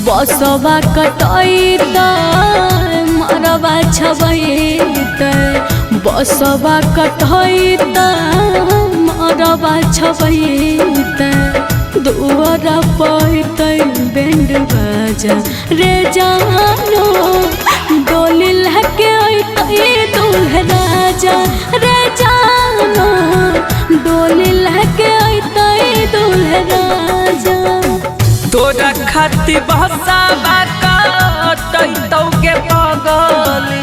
बसवा कटैत मरवा छबैत बसवा कटैत मरवा छबैत दुआर पैत बैंड बाजा रे जानो डोली लहके अइतै दूल्हा राजा रे जानो डोली लहके अइतै दूल्हा राजा। तोरा खातिर बहसावा कटैतौ के पगली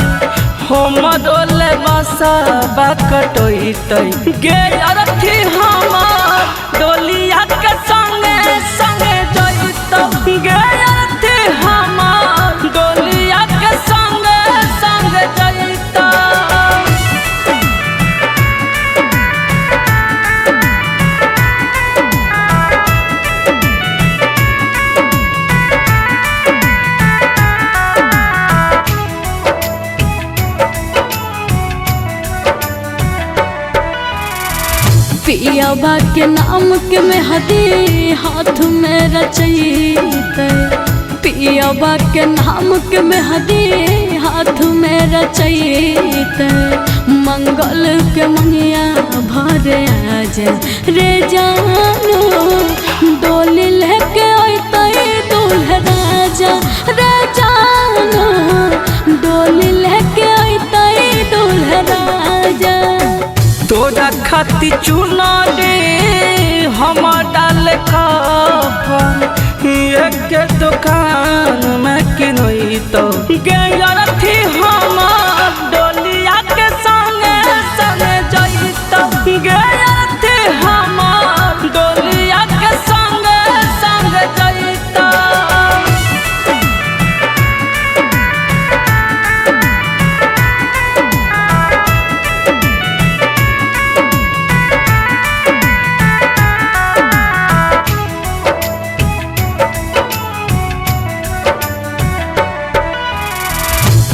हम डोले बसवा कटैतै गे अरथी हमर डोलिया के संगे संगे जइतौ गे अरथी हमर डोलिया के संगे संगे जइतौ। पियाबा के नाम के मेहदी हाथ में रचैते पियाबा के नाम के मेहदी हाथ में रचैते मंगल के मंगिया भर आज रे जानो डोली लेके अइतै दूल्हा राजा रे जानो डोली लेके अइतै दूल्हा राजा। तोरा खातिर चुना दे हम डाल कफन एक दुकान में किनैतौ गे अरथी हमर डोलिया के संगे संगे जइतौ गे अरथी हमर डोलिया के संगे संगे जइतौ।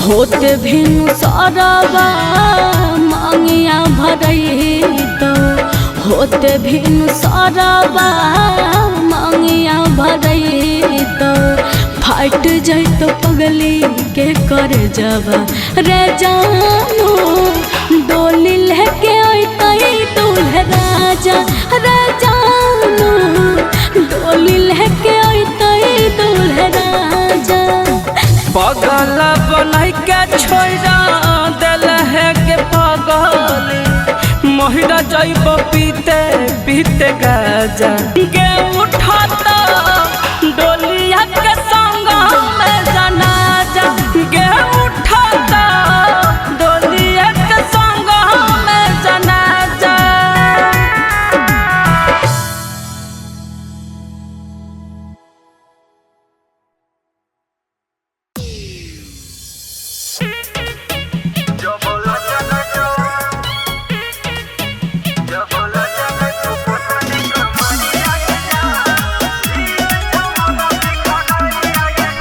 होते भिनु साराबा मांगिया भरैत होते भिनु साराबा मांगिया भरैत फाट जैत पगली के कर जबा रे जानो डोली लेके अइतै दूल्हा राजा रे जानो डोली लेके अइतै दूल्हा राजा। पगल बनाई के छोड़ा दिल है के पगली महिरा जैब पीते पीते गाजा गे उठाता डोलिया के संग में जनाजा गे उठाता डोलिया के संग में जनाजा।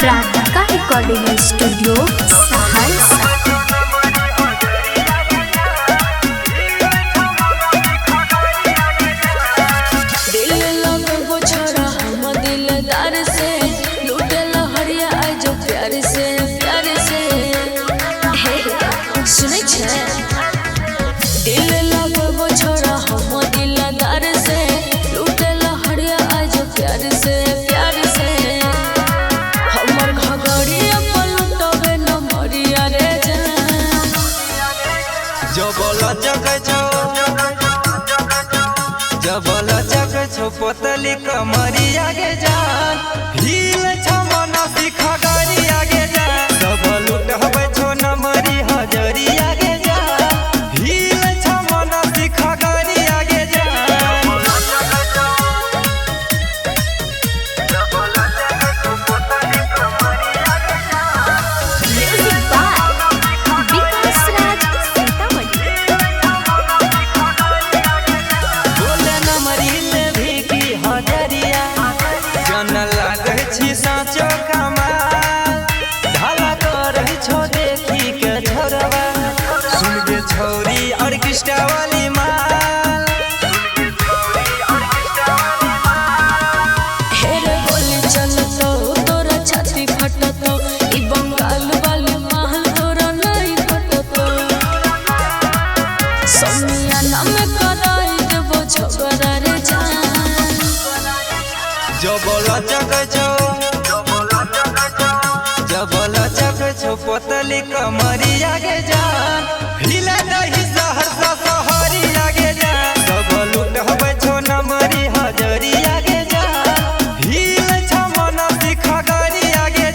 प्राणिका रिकॉर्डिंग स्टूडियो सहरसा। दिल लगो छोरा हम दिलदार से लूटे लहरिया आई जो प्यार से हे सुनै छै दिल लगो छोरा हम दिलदार से लूटे लहरिया आई जो प्यार से हमर घगड़िया पलटबे न मरिया रे जान जबला जग छो पोतली कमरिया गे जान भील छमना सिखा गरिया गे जान सब लूट हबै छो नमरी हजरिया गे जान भील छमना सिखा गरिया गे जान। म्यूजिक बाय विकास राज सीतामढ़ी। बोले नमरी ले भी की हजरिया जन लागे छी साँचो कमाल जबल चक छो पोतली कमरिया के जान हिले दही सहरसा सहरिया के जान सब लुटहबे छो नमरी हजरिया के जान हिले छ मन सिखगरिया के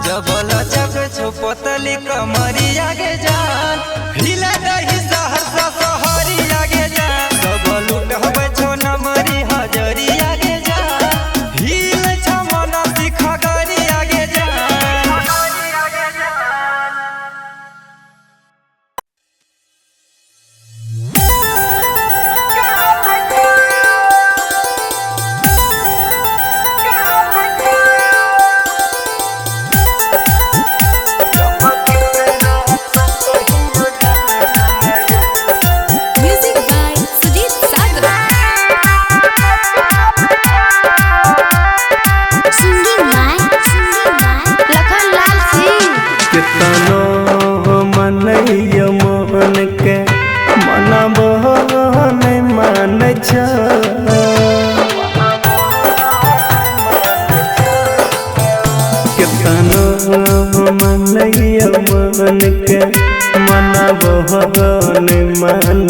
जबल चक छो पोतली कमरिया के जान हिले दही सहरसा सहरिया के जान सब लुटहबे छो नमरी हजरिया के जान हिले छ मन सिखगरिया के मन के मनबहन मान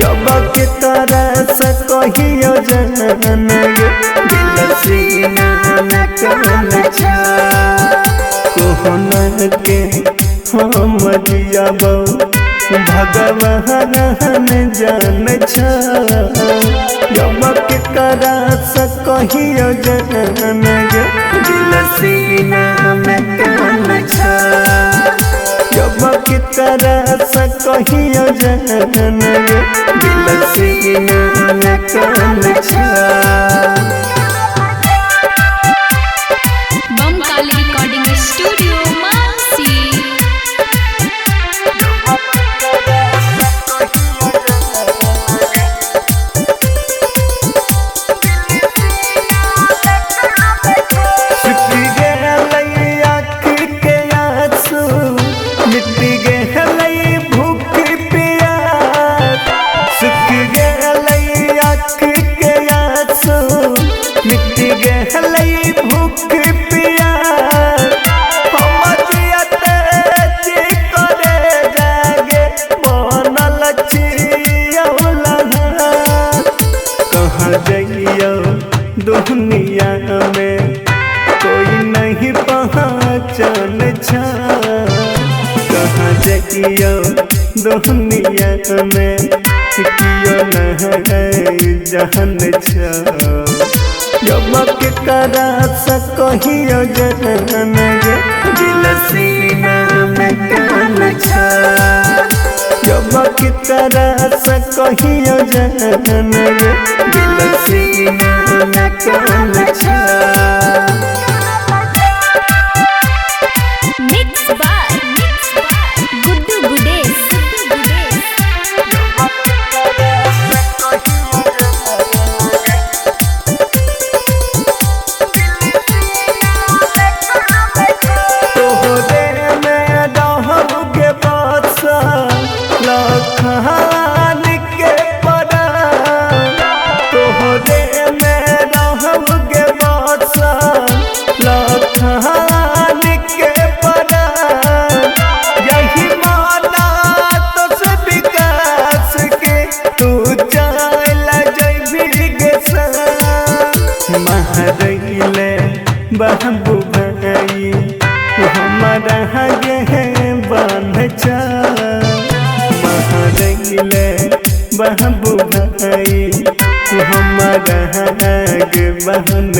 जब के तरह से कहियो जन दिल सीना में कन कोहन के हम जियब भगवान जान जब के तरह से कहियो जन दिल सीना में कन जब की तरह से कहियो जन दिल सीना में कन बमकाली रिकॉर्डिंग स्टूडियो मानसी। दुनिया में कोई नहीं पहचान कहाँ जाइयो दुनिया में कियो नहीं जान जब के करा से कहियो जन दिल सीना में कन जब की तरह से कहियो जन दिल सीना में कन मिक्स बाय गुड्डू गुडेश। बाबू भाई हमारा गे बांध कहिले बाबू भाई हमारा आगे बहन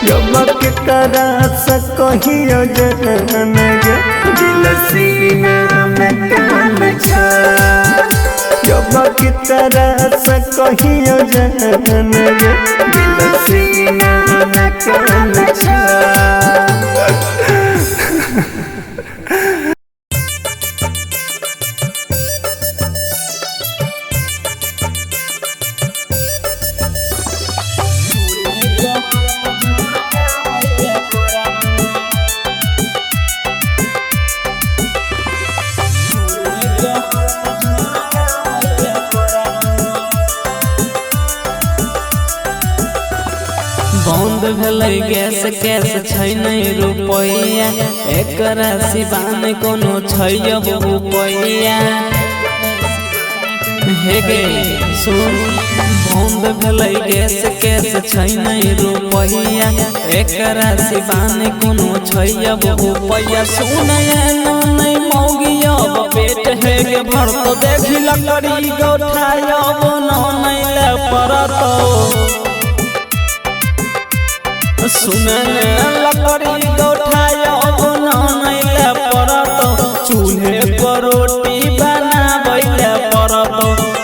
जब के तरह से कहियो जहन गे दिल सीना में कान जब के तरह से कहियो जहन गे दिल सीना में कान बंद भेलै गैस कैस छै नहीं रुपैया एकरा सिवान कोनो छै अब रुपैया हे गे सुन बंद भेलै गैस कैस छै नहीं रुपैया एकरा सिवान कोनो छै अब रुपैया सुन नहीं मौगी अब पेट है गे भर तो देखी लकड़ी गोठाय अब नहीं ले परतो सुनन लकड़ी गोठाय अब नहीं ले परत चूल्हे पर रोटी बनाबै ले परत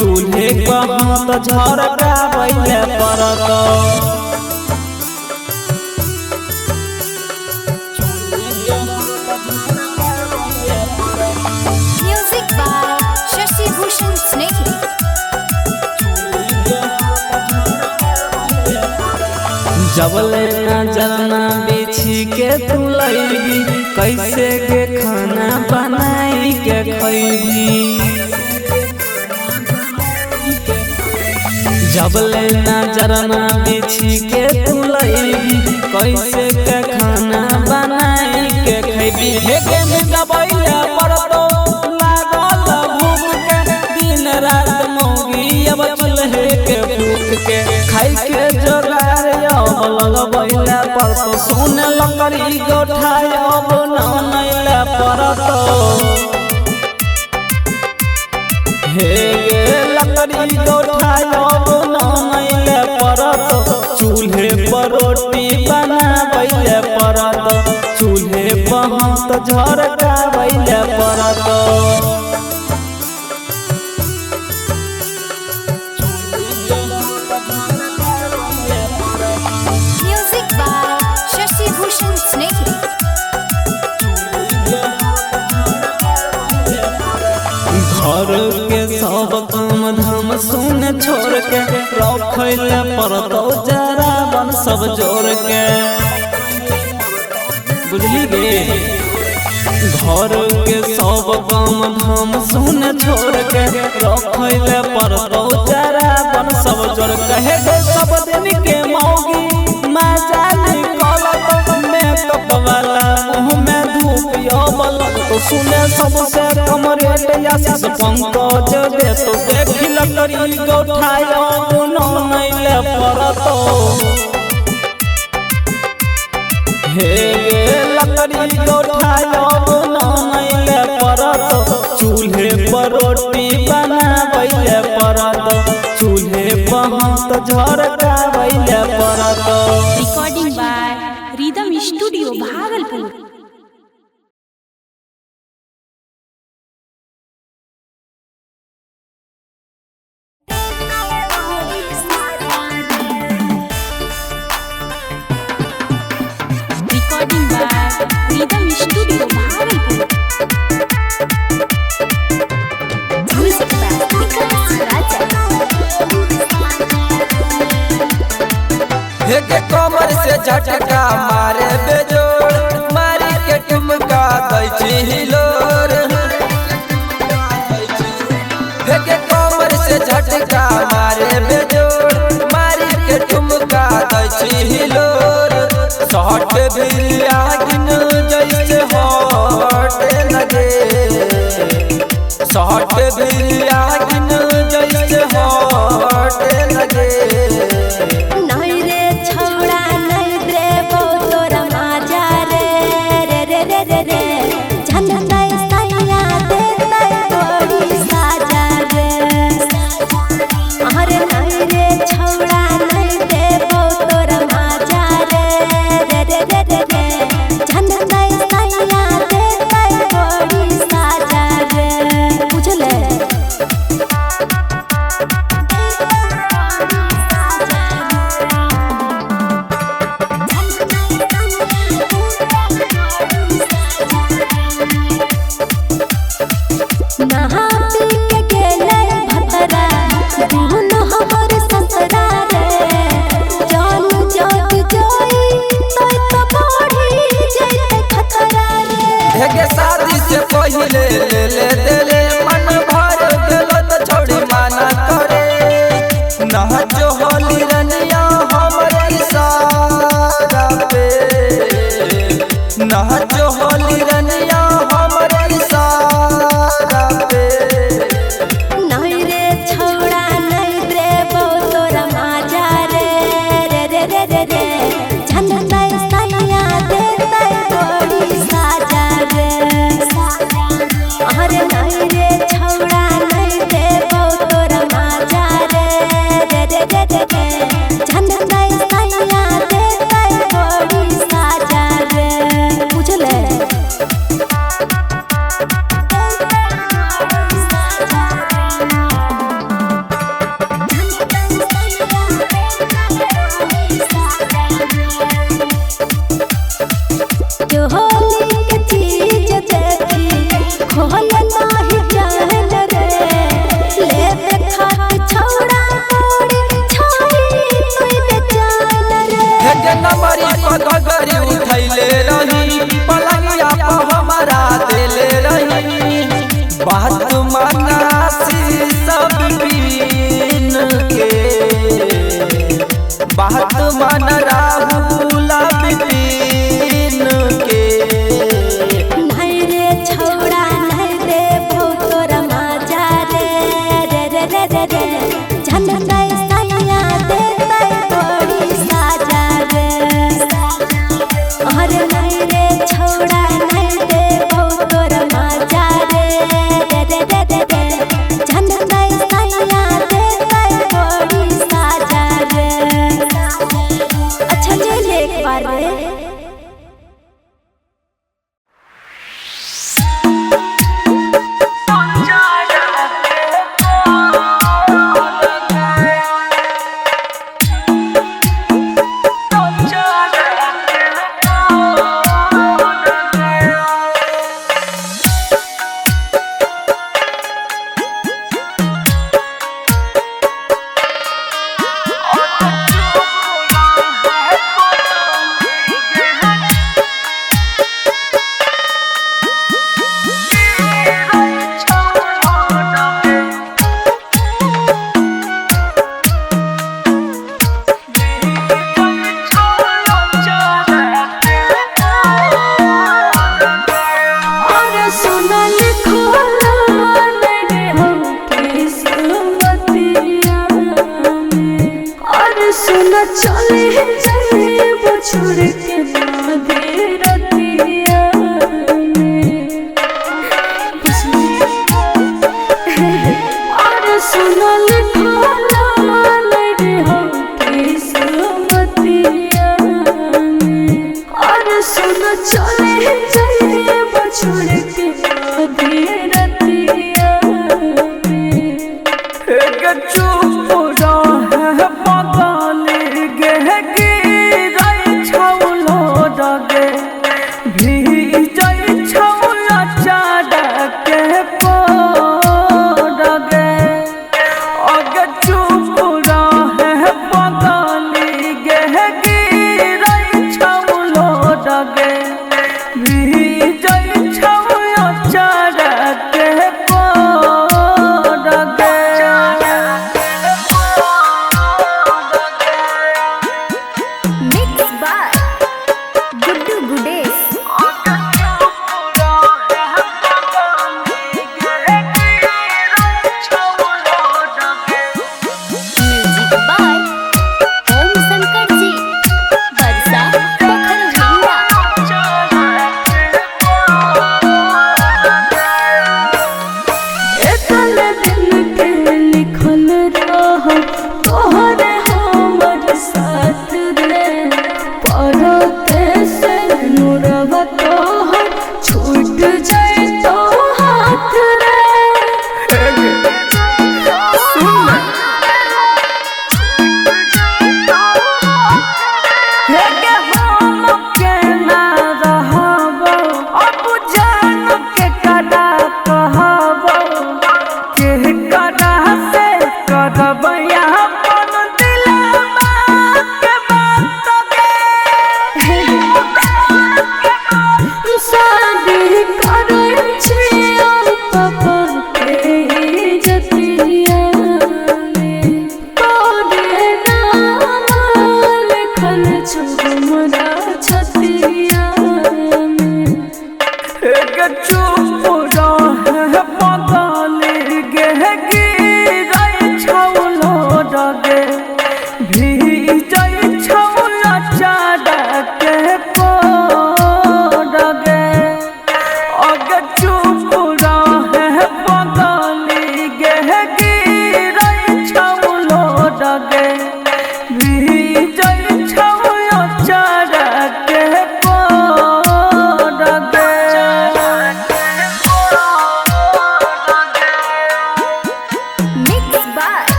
चूल्हे पर हाथ झरकाबै ले परत Music by Shashi Bhushan Snehal. जबले नजरना बिछी के तू लैबी कैसे के खाना बनाई के खैबी जबले नजरना बिछी के तू लैबी कैसे के खाना बनाई के खैबी हे के दबैया परतो लागल भूख के दिन रात मौगी अब चूल्हे के फूक के खाई के जोगार लगबैला परतो सुन लकड़ी गोठाय अब नहीं ले परतो हे गे लकड़ी गोठाय अब नहीं ले परतो चूल्हे पर रोटी बनाबै ले परतो चूल्हे पर हाथ झरकाबै ले परतो Music by Shashi Bhushan Snehal. घर के सब काम धाम सुन छोड़ के रखैले परतो जरा बन सब जोड़ के बुझली गे घर के सब काम धाम सुन छोड़ के रखैले परतो जरा बन सब जोड़ कहे गो सब दिन के मौगी मजा निकलत मेकअप वाला मुँह में धूप अबल तो सुने सबसे कम रेट आशीष पंकज दे तो देखी लकड़ी गोठाय अब नहीं ले परतो हे गे लकड़ी गोठाय अब नहीं ले परतो चूल्हे पर रोटी बनाबै ले परतो चूल्हे पर हाथ झरकाबै ले परतो Recording by Rhythm Studio, Bhagalpur. Recording by Rhythm Studio, Bhagalpur. Music by Vikas Raja. हे के कमर से झटका मारे बेजोड़ मारी के ठुमका दै छी हिलोर हे के कमर से झटका मारे बेजोड़ मारी के ठुमका दै छी हिलोर शॉट बिरिया गिन जैसे हॉट लगे शॉट बिरिया गिन जैसे हॉट लगे नहीं रे छौड़ा नहीं देबो तोरा माजा रे रे रे रे रे रे झन झन सैया देतै तोरी सा पहिले ले ले देले मन भर गेलो तो छोड़ी माना करे ना जो होली रनिया हमरे सारा पे ना जो होली रनिया हमरे सारा पे नहीं रे छोड़ा नहीं रे तोरा माजा रे रे रे रे रे रे झंडा सैया देता बड़ी साजा रे अरे नहीं रे छोड़ा नहीं रे तोरा माजा रे रे रे रे रे झंडा सैया देता बड़ी साजा रे बुझले जो होली के चीज देखी खोल नाही जान रे ले खाके छौड़ा मोड़ी छाई कोई बेचान रे हे नंबरी पगड़ी उठैले रही पलंगिया पर हमारा देले रही बात मनासी सब पीन के बात मन राहुल बिपिन के नहीं रे छौड़ा नहीं रे तोरा माजा रे रे रे रे रे रे झंडा सैया देता बड़ी साजा रे अरे नहीं रे छौड़ा नहीं रे तोरा माजा रे रे रे रे रे झंडा सैया देता बड़ी साजा रे अच्छा ले एक बार रे चले वो छोड़